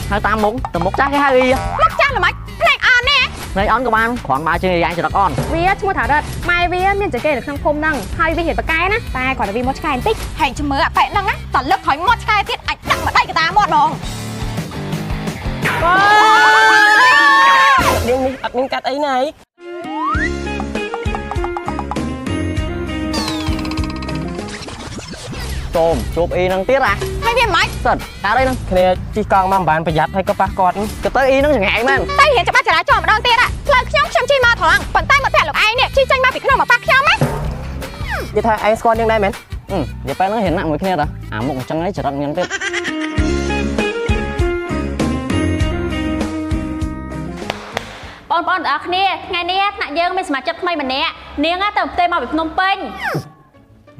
hai tam múng tầm múc chắc cái hai đi móc chắc là mấy này on nè này on của bạn khoản ba chơi anh sẽ đặt on vì á mua thả đất mai vì á miền chỉ kê được thằng phôm năng hai vì hiện bạc cáiนะแต่ก่อนจะvì móc cái tích hành chấm mớอะแปะnăng áตอนเลิกถอยmóc cái tiết ảnh đặng mà đây cái ta mọt đòn điên đi ập miếng cắt ấy này tôm chụp y năng tiết à hai viên mấy sần à đây năng này chỉ còn mang bànประหยัดให้ก็ปะกอด cái tới y năng chẳng ngại man tay hiệnจะป้าจะได้จอมดอนเตี้ยอะเลยខ្ញុំចាំជីមកថងប៉ុន្តែមកតែលោកឯងនេះជីចេញមកពីក្នុងមកប៉ាខ្ញុំហ៎ vậy thôi anh score điên đây mến vậy phải nó hiện nặng với kia rồi một chân ấy chỉ đặt nhân tiết បងប្អូនទាំងអស់គ្នាថ្ងៃនេះថ្នាក់យើងមានសមាជិកថ្មីម្នាក់នាងទៅផ្ទៃមកពីភ្នំពេញ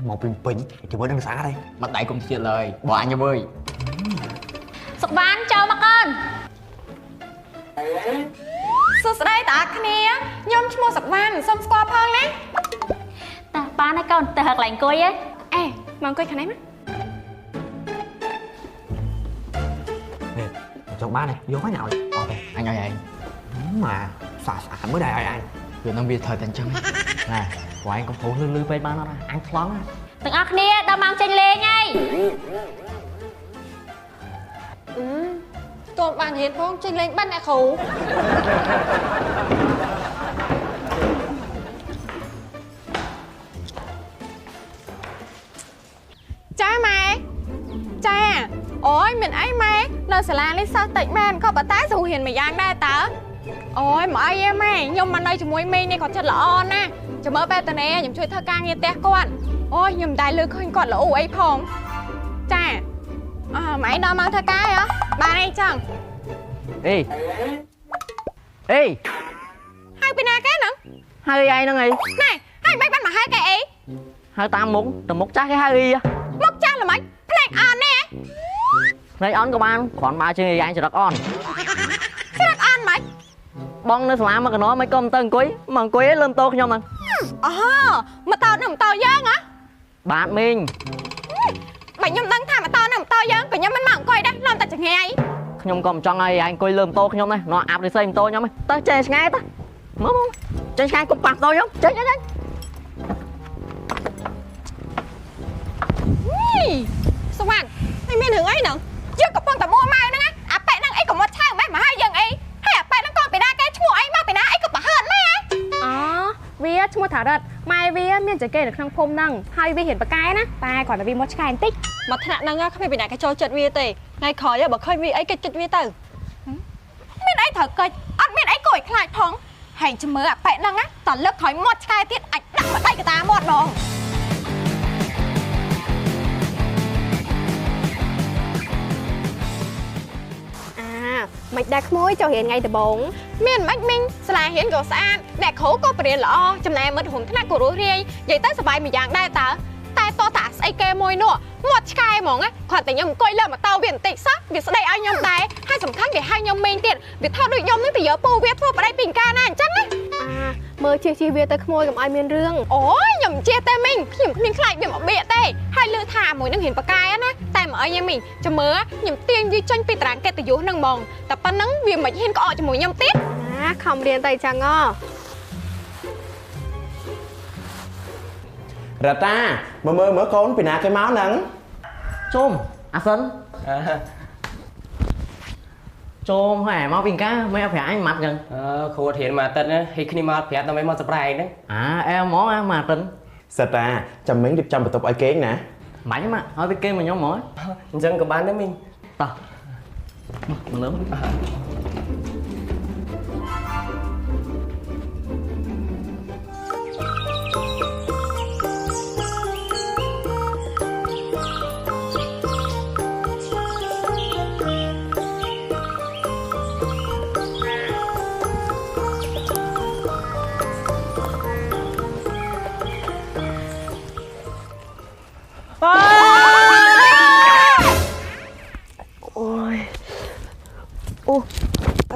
một pin pin thì mới đăng xã đây mặt đại cũng chuyện lời bỏ anh cho ơi សុខបានចូលមកកូន សួស្ដីតាគ្នាខ្ញុំឈ្មោះសវណ្ណសូមស្គាល់ផងណា តាបានហើយកូនទៅហឹកឡើងអង្គុយហ៎ អេមកអង្គុយខាងនេះមក chồng ba này vô cái nào ok anh ơi anh mà xả xả mới đây anh giờ nó bị thời tình chân này của anh có phụ lư lư bên ba nó ăn lắm ទាំងអស់គ្នាដល់ម៉ោងចេញលេងហើយ តួបានរៀនផងចេញលេងបាត់អ្នកគ្រូចាម៉ែចាអូយមានអីម៉ែនៅសាលានេះសិស្សតិចមែនក៏ប៉ុន្តែស្រួលរៀនមួយយ៉ាងដែរតើអូយមកអីទេម៉ែខ្ញុំមកនៅជាមួយមីងនេះគាត់ចិត្តល្អណាស់ចាំមើលបែបតនេខ្ញុំជួយធ្វើការងារផ្ទះគាត់អូយខ្ញុំមិនដែលលើឃើញគាត់ល្អអីផងចាម៉ែដល់មកធ្វើការហ៎បានអីចឹង ê ê ហើយពីណាគេហ្នឹង hai ai nó ngay ណែហើយមិនបានមកហៅគេអី hai tam múng tầm múc chắc cái hai đi មកចាស់ល្មិចភ្លេចអន់ណែ này on của bạn khoản ba chơi anh sẽ đặt on ស្រាប់អន់មិន bong nó làm mà cái nó mấy công tân cuối mà cuối ấy lên tô nhau mà អូមកតោនឹងមកតោយើងហ៎ bạn mình បើខ្ញុំដឹងថាមកតោនឹងមកតោយើងក៏ខ្ញុំមិនមកអង្គុយដែរឡំតែចងាយ ខ្ញុំក៏មិនចង់ឲ្យanh coi lơm tôខ្ញុំដែរ nó áp đi xây tô nhau ấy tới chơi ngay ta mất không chơi ngay cũng bạc tôi không chơi chơi chơi សវណ្ណមិនមានរឿងអីហ្នឹងយើងកំពុងតែមួម៉ៅហ្នឹងអាប៉ែហ្នឹងអីក៏មកឆៅម៉េចមកហើយយើងអីហើយអាប៉ែហ្នឹងក៏ពីណាគេឈ្មោះអីមកពីណាអីក៏ប្រហើតម៉ែអូវាឈ្មោះថារ៉ាត់ម៉ែវាមានចគេនៅក្នុងភូមិហ្នឹងហើយវាហ៊ានបកែណាតែគាត់តែវាមកឆ្កែបន្តិចមកថ្នាក់ហ្នឹងគ្មានពីណាគេចូលចិត្តវាទេថ្ងៃក្រោយបើឃើញវាអីគេចិត្តវាទៅមានអីត្រូវកិច្ចអត់មានអីគួរឲ្យខ្លាចផងហើយចាំមើលអាប៉ែហ្នឹងតលើកក្រោយមាត់ឆ្កែទៀតអាចដាក់មកដៃកតាមាត់ហ្មង មិនដែរក្មួយចូលរៀនថ្ងៃដំបូងមានមិនមិញសាលារៀនក៏ស្អាតអ្នកគ្រូក៏បរៀនល្អចំណែកមិត្តរួមថ្នាក់ក៏រស់រាយនិយាយទៅសប្បាយមួយយ៉ាងដែរតើតែតោះតាស្អីគេមួយនោះមាត់ឆ្កែហ្មងគាត់តែខ្ញុំអង្គុយលើម៉ូតូវាបន្តិចសោះវាស្ដីឲ្យខ្ញុំដែរហើយសំខាន់គេហៅខ្ញុំមេងទៀតវាថតដូចខ្ញុំនឹងទៅយកពូវាធ្វើប្តីពីកាលណាអញ្ចឹងណាមើលជិះវាទៅក្មួយកុំឲ្យមានរឿងអូយខ្ញុំជិះតែមិញខ្ញុំគ្មានខ្លាចវាមកបៀកទេហើយលឺថាមួយនឹងហ៊ានបកែណាតែមកអីមិញចាំមើលខ្ញុំទាញវាចេញពីតារាងកិត្តិយសនឹងហ្មងតែប៉ុណ្ណឹងវាមិនហ៊ានក្អកជាមួយខ្ញុំទៀតណាខំរៀនតែចឹងRà ta, mà mơ con bị nạt cái máu nắng chôm à sân chôm phải máu bình cá mấy phải anh mặt gần khô thiện mà tên á khi khi mà phải tao mấy món surprise đấy à em món em mà tính Sao ta, chăm miếng điệp trăm bài tập ai kén nè mày mà hỏi cái kênh mà nhóm mỏi dân của bán đấy mình tao mà lớn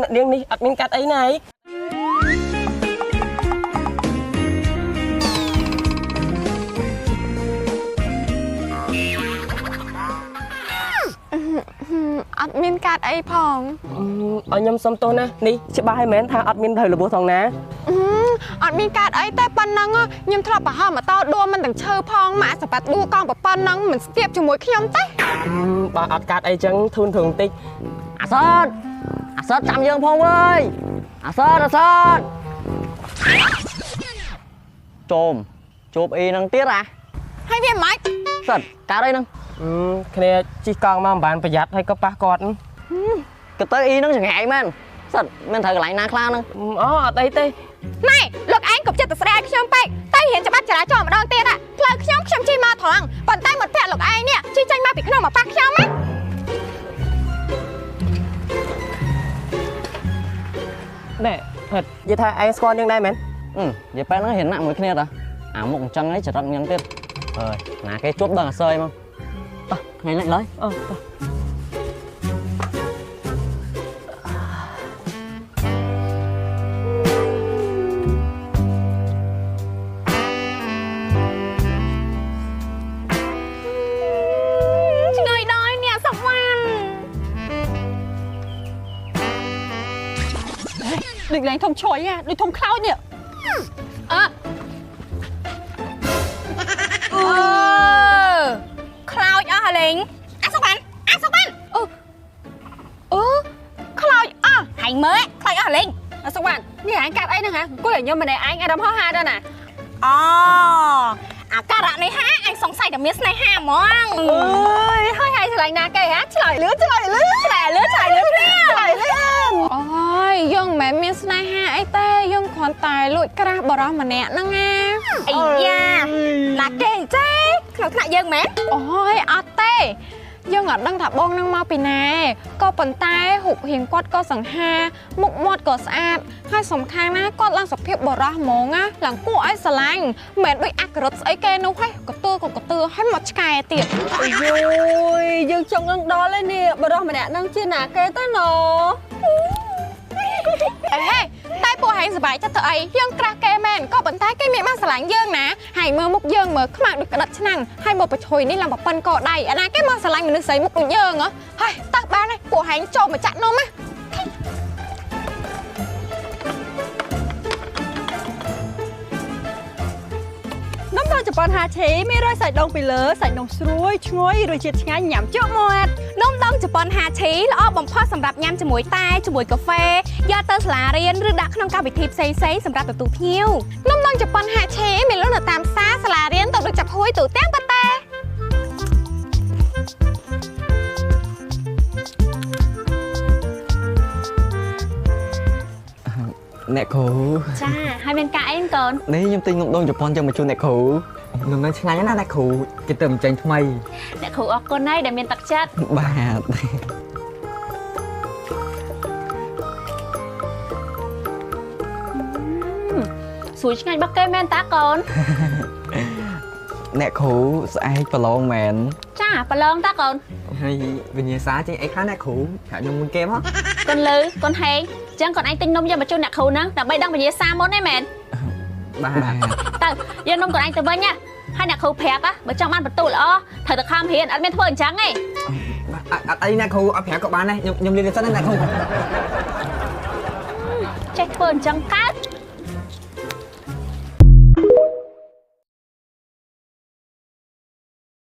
điên đi ập miếng cắt ấy này អត់មានកាតអីផង ឲ្យខ្ញុំសុំទោសណានេះច្បាស់ហើយមែនថាអត់មានត្រូវរបួសថងណា អត់មានកាតអីតែប៉ុណ្ណឹងខ្ញុំធ្លាប់ប្រហោះម៉ូតូដួលមិនទាំងឈើផងម៉ាក់សបាត់ដួលកង់ប៉ុណ្ណឹងមិនស្ទាបជាមួយខ្ញុំទេ បើអត់កាត់អីចឹងធូនធឹងតិច អាសតចាំយើងផងវើយអាសតជួបអីនឹងទៀតអា ហើយវាមិន សិតកើតអីនឹង គ្នាជីកកង់មកមិនបានប្រយ័ត្នហើយក៏ប៉ះគាត់ ក៏ទៅអីនឹងចង្អែមែនសិតមានត្រូវកន្លែងណាខ្លះនឹង អូអត់អីទេ ណែលោកឯងកុំចិត្តទៅស្ដាយខ្ញុំពេកតែហ៊ានច្បាប់ចរាចរណ៍ម្ដងទៀតផ្លូវខ្ញុំជិះមកត្រង់ប៉ុន្តែមិត្តភក្តិលោកឯងនេះជិះចេញមកពីក្នុងមកប៉ះខ្ញុំណា ណែហិតនិយាយថាឯងស្គាល់យើងដែរមែន និយាយពេលហ្នឹងហ៊ានណាក់មួយគ្នាតាអាមុខអញ្ចឹងឯងចរិតញ៉ាំទៀតអើយណាគេជួបដឹងអាសើយមកតោះថ្ងៃនេះឡើយ អូ ឆ្ងើយដល់អ្នកសុវណ្ណដូចឡើងធំឈួយដូចធំខ្លោចនេះខ្លោចអស់ហលេងអាសុវណ្ណខ្លោចអស់ហែងមើលខ្លោចអស់ហលេងអាសុវណ្ណនេះឯងកាត់អីហ្នឹងហ៎គួយឲ្យខ្ញុំម្នាក់ឯងអារម្មណ៍ហោះហាដល់ណាអូអាការៈនេះហាអញសង្ស័យតែមានស្នេហាហ្មងអើយហើយឆ្លៃណាគេហ៎ឆ្លើយលឿនអូយយើងមិនមែនមានស្នេហាអីទេយើងគ្រាន់តែលួចក្រាស់បរោះម្នាក់ហ្នឹងណាអីយ៉ាណាគេអញ្ចេះក្នុងថ្នាក់យើងមែនអូយអត់ទេយើងអត់ដឹងថាបងនឹងមកពីណាក៏ប៉ុន្តែរូបរាងគាត់ក៏សង្ហាមុខមាត់ក៏ស្អាតហើយសំខាន់ណាគាត់ឡើងសភាពបរោះហ្មងណាឡើងគួរឲ្យស្រឡាញ់មិនមែនដូចអាក្រឹតស្អីគេនោះហេកតឿហើយមកឆ្កែទៀតអូយយើងចង់នឹងដល់ហើយនេះបរោះម្នាក់នឹងជាណាគេទៅណអេតែពួកហែងសប្បាយចិត្តទៅអីយើងក្រាស់គេមែនក៏ប៉ុន្តែគេមានមកស្រឡាញ់យើងណាហែងមើលមុខយើងមើលខ្មៅដូចក្តិតឆ្នាំងហើយមកប្រឈុយនេះឡើងប្រប៉ិនកដៃអាណាគេមកស្រឡាញ់មនុស្សស្រីមុខដូចយើងហ៎ហើយតើបានហើយពួកហែងចូលមកចាក់នំណានំដងជប៉ុនហាឈីមានរសសាច់ដូងពីលើសាច់ដូងស្រួយឈ្ងុយរសជាតិឆ្ងាញ់ញ៉ាំជក់មាត់នំដងជប៉ុនហាឈីល្អបំផុតសម្រាប់ញ៉ាំជាមួយតែជាមួយកាហ្វេយកទៅសាលារៀនឬដាក់ក្នុងកម្មវិធីផ្សេងៗសម្រាប់ទទួលភ្ញៀវនំដងជប៉ុនហាឈីមានលក់នៅតាមផ្សារសាលារៀនទៅដូចចាប់ហួយទូទាំងប៉ុន្តែអ្នកគ្រូ ចាហើយមានការអីកូន នេះខ្ញុំទិញនំដងជប៉ុនយកមកជូនអ្នកគ្រូនំនឹងឆ្ងាញ់ណាស់អ្នកគ្រូគេទៅចេញថ្មី អ្នកគ្រូអរគុណហើយដែលមានទឹកចិត្ត បាទ ស្រួយឆ្ងាញ់របស់គេមែនតាកូន អ្នកគ្រូស្អែកប្រឡងមែន ចាប្រឡងតាកូន ហើយវិញ្ញាសាចេញអីខ្លះអ្នកគ្រូប្រាប់ខ្ញុំមួយគេមក កូនលឺកូនហេងចឹងកូនឯងទិញនំយកមកជូនអ្នកគ្រូហ្នឹងដើម្បីដឹងវិញ្ញាសាមុនទេមែន បាទ ទៅយកនំកូនឯងទៅវិញណាហើយអ្នកគ្រូប្រាប់បើចង់បានបន្ទូលល្អត្រូវតែខំរៀនអត់មានធ្វើអញ្ចឹងទេ អត់អីអ្នកគ្រូអត់ប្រាប់ក៏បានដែរខ្ញុំរៀនសិនណាអ្នកគ្រូ ចេះធ្វើអញ្ចឹងកើត